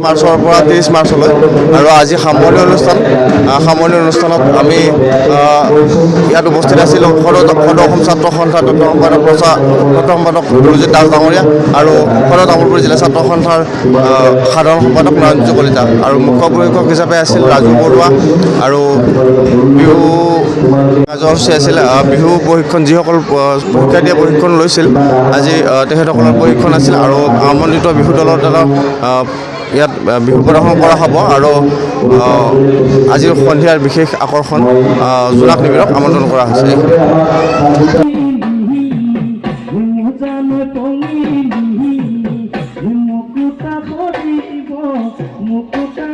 মাৰ্চৰ পৰা 30 মাৰ্চলৈ আৰু আজি সামৰণি অনুষ্ঠানত আমি ইয়াত উপস্থিত আছিলোঁ সদৌ অসম ছাত্ৰ সন্থাৰ তত্ত্ব সম্পাদক সুৰজিৎ দাস ডাঙৰীয়া আৰু সদৌ তামোলপুৰ জিলা ছাত্ৰ সন্থাৰ সাধাৰণ সম্পাদক নয়নজ্যোতি কলিতা আৰু মুখ্য প্ৰশিক্ষক হিচাপে আছিল ৰাজু বৰুৱা আৰু বিহু কাৰ্যসূচী আছিল বিহু প্ৰশিক্ষণ যিসকল শিক্ষাৰ্থীয়ে প্ৰশিক্ষণ লৈছিল আজি তেখেতসকলৰ প্ৰশিক্ষণ আছিল আৰু আমন্ত্ৰিত বিহু দলৰ দ্বাৰা ইয়াত বিহু প্ৰদৰ্শন কৰা হ'ব আৰু আজিৰ সন্ধিয়াৰ বিশেষ আকৰ্ষণ জোনাক নিবিড়ক আমন্ত্ৰণ কৰা হৈছে। মুকুটা